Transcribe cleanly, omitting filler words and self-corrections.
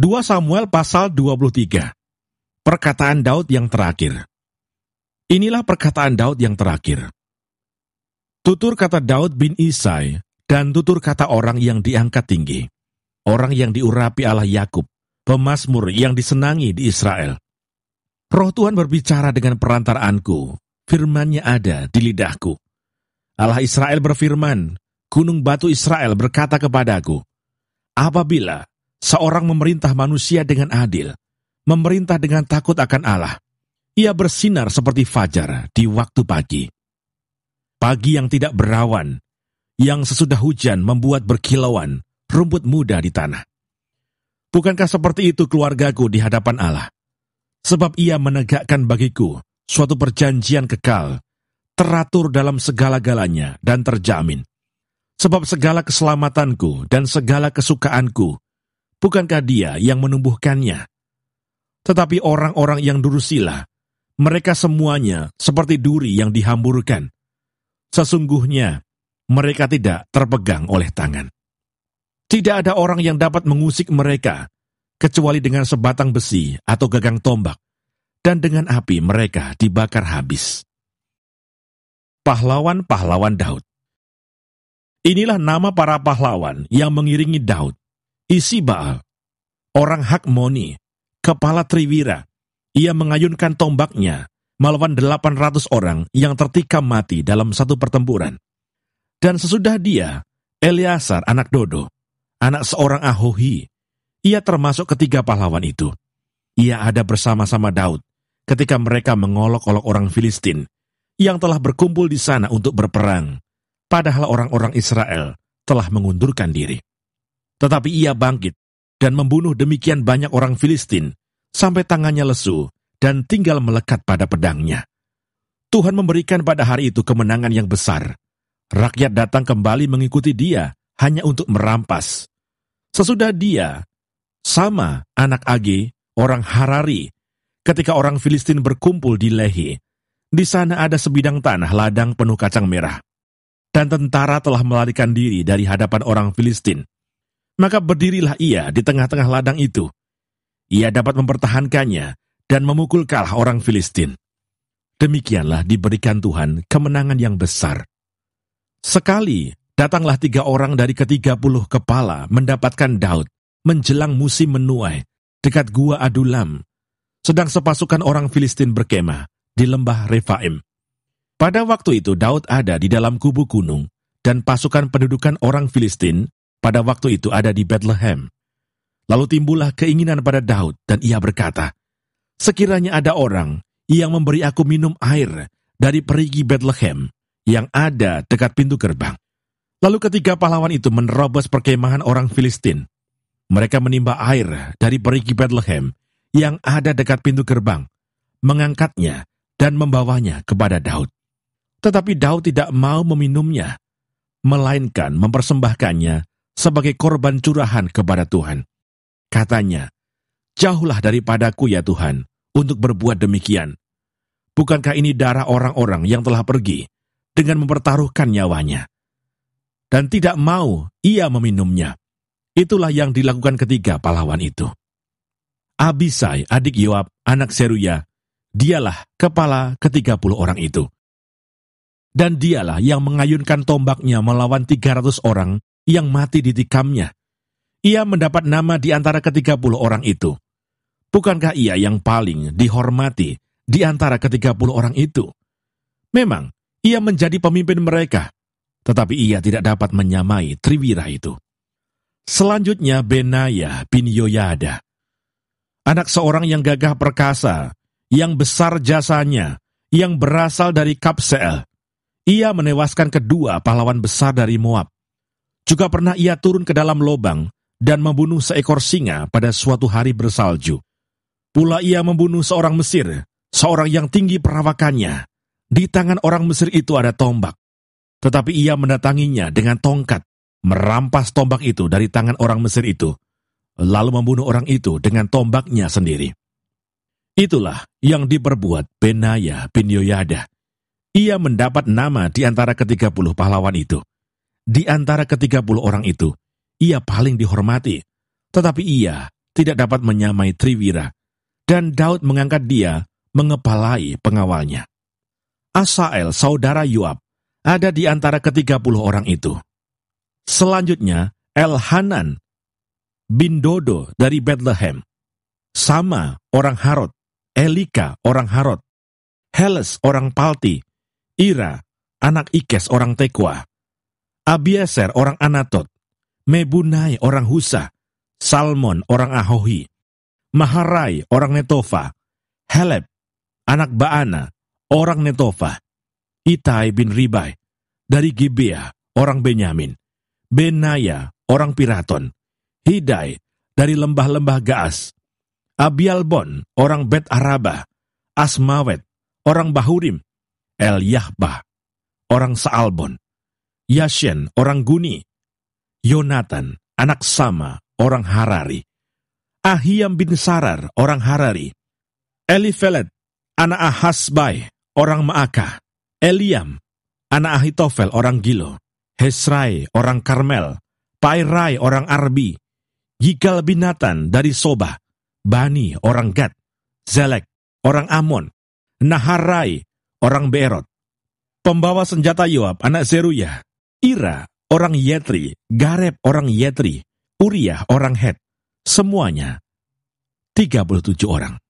2 Samuel pasal 23. Perkataan Daud yang terakhir. Inilah perkataan Daud yang terakhir. Tutur kata Daud bin Isai dan tutur kata orang yang diangkat tinggi, orang yang diurapi Allah Yakub, pemazmur yang disenangi di Israel. Roh Tuhan berbicara dengan perantaraanku, firman-Nya ada di lidahku. Allah Israel berfirman, Gunung batu Israel berkata kepadaku, apabila seorang memerintah manusia dengan adil, memerintah dengan takut akan Allah, ia bersinar seperti fajar di waktu pagi. Pagi yang tidak berawan, yang sesudah hujan membuat berkilauan rumput muda di tanah. Bukankah seperti itu keluargaku di hadapan Allah? Sebab ia menegakkan bagiku suatu perjanjian kekal, teratur dalam segala-galanya dan terjamin. Sebab segala keselamatanku dan segala kesukaanku, bukankah Dia yang menumbuhkannya? Tetapi orang-orang yang durusila, mereka semuanya seperti duri yang dihamburkan. Sesungguhnya, mereka tidak terpegang oleh tangan. Tidak ada orang yang dapat mengusik mereka, kecuali dengan sebatang besi atau gagang tombak, dan dengan api mereka dibakar habis. Pahlawan-pahlawan Daud. Inilah nama para pahlawan yang mengiringi Daud. Isibaal, orang Hakmoni, kepala Triwira, ia mengayunkan tombaknya melawan 800 orang yang tertikam mati dalam satu pertempuran. Dan sesudah dia, Eleasar anak Dodo, anak seorang Ahohi, ia termasuk ketiga pahlawan itu. Ia ada bersama-sama Daud ketika mereka mengolok-olok orang Filistin yang telah berkumpul di sana untuk berperang, padahal orang-orang Israel telah mengundurkan diri. Tetapi ia bangkit dan membunuh demikian banyak orang Filistin sampai tangannya lesu dan tinggal melekat pada pedangnya. Tuhan memberikan pada hari itu kemenangan yang besar. Rakyat datang kembali mengikuti dia hanya untuk merampas. Sesudah dia, Sama anak Age, orang Harari, ketika orang Filistin berkumpul di Lehi, di sana ada sebidang tanah ladang penuh kacang merah. Dan tentara telah melarikan diri dari hadapan orang Filistin. Maka berdirilah ia di tengah-tengah ladang itu. Ia dapat mempertahankannya dan memukul kalah orang Filistin. Demikianlah diberikan Tuhan kemenangan yang besar. Sekali datanglah 3 orang dari ke-30 kepala mendapatkan Daud menjelang musim menuai dekat gua Adulam, sedang sepasukan orang Filistin berkemah di lembah Refaim. Pada waktu itu Daud ada di dalam kubu gunung, dan pasukan pendudukan orang Filistin pada waktu itu ada di Bethlehem. Lalu timbullah keinginan pada Daud, dan ia berkata, sekiranya ada orang yang memberi aku minum air dari perigi Bethlehem yang ada dekat pintu gerbang. Lalu ketiga pahlawan itu menerobos perkemahan orang Filistin. Mereka menimba air dari perigi Bethlehem yang ada dekat pintu gerbang, mengangkatnya dan membawanya kepada Daud. Tetapi Daud tidak mau meminumnya, melainkan mempersembahkannya sebagai korban curahan kepada Tuhan. Katanya, jauhlah daripadaku ya Tuhan, untuk berbuat demikian. Bukankah ini darah orang-orang yang telah pergi dengan mempertaruhkan nyawanya? Dan tidak mau ia meminumnya. Itulah yang dilakukan ketiga pahlawan itu. Abisai, adik Yoab, anak Seruya, dialah kepala ke-30 orang itu. Dan dialah yang mengayunkan tombaknya melawan 300 orang yang mati ditikamnya. Ia mendapat nama di antara ke-30 orang itu. Bukankah ia yang paling dihormati di antara ke-30 orang itu? Memang, ia menjadi pemimpin mereka, tetapi ia tidak dapat menyamai Triwira itu. Selanjutnya Benaya bin Yoyada, anak seorang yang gagah perkasa, yang besar jasanya, yang berasal dari Kabseel. Ia menewaskan kedua pahlawan besar dari Moab. Juga pernah ia turun ke dalam lobang dan membunuh seekor singa pada suatu hari bersalju. Pula ia membunuh seorang Mesir, seorang yang tinggi perawakannya. Di tangan orang Mesir itu ada tombak. Tetapi ia mendatanginya dengan tongkat, merampas tombak itu dari tangan orang Mesir itu, lalu membunuh orang itu dengan tombaknya sendiri. Itulah yang diperbuat Benaya bin Yoyada. Ia mendapat nama di antara ke-30 pahlawan itu. Di antara ke-30 orang itu, ia paling dihormati, tetapi ia tidak dapat menyamai Triwira, dan Daud mengangkat dia mengepalai pengawalnya. Asael, saudara Yoab, ada di antara ke-30 orang itu. Selanjutnya, Elhanan bin Dodo dari Bethlehem, Sama orang Harod, Elika orang Harod, Heles orang Palti, Ira anak Ikes orang Tekwa, Abieser orang Anatot, Mebunai orang Husa, Salmon orang Ahohi, Maharai orang Netofa, Heleb anak Baana orang Netofa, Itai bin Ribai dari Gibea orang Benyamin, Benaya orang Piraton, Hidai dari lembah-lembah Gaas, Abialbon orang Bet Araba, Asmawet orang Bahurim, Eliahbah orang Saalbon, Yashen orang Guni, Yonatan anak Sama orang Harari, Ahiam bin Sarar orang Harari, Elifelet anak Ahasbai orang Maakah, Eliam anak Ahitofel orang Gilo, Hesrai orang Karmel, Pairai orang Arbi, Yigal bin Natan dari Soba, Bani orang Gad, Zelek orang Amon, Naharai orang Beerot, pembawa senjata Yoab anak Zeruya, Ira orang Yetri, Gareb orang Yetri, Uriah orang Het, semuanya 37 orang.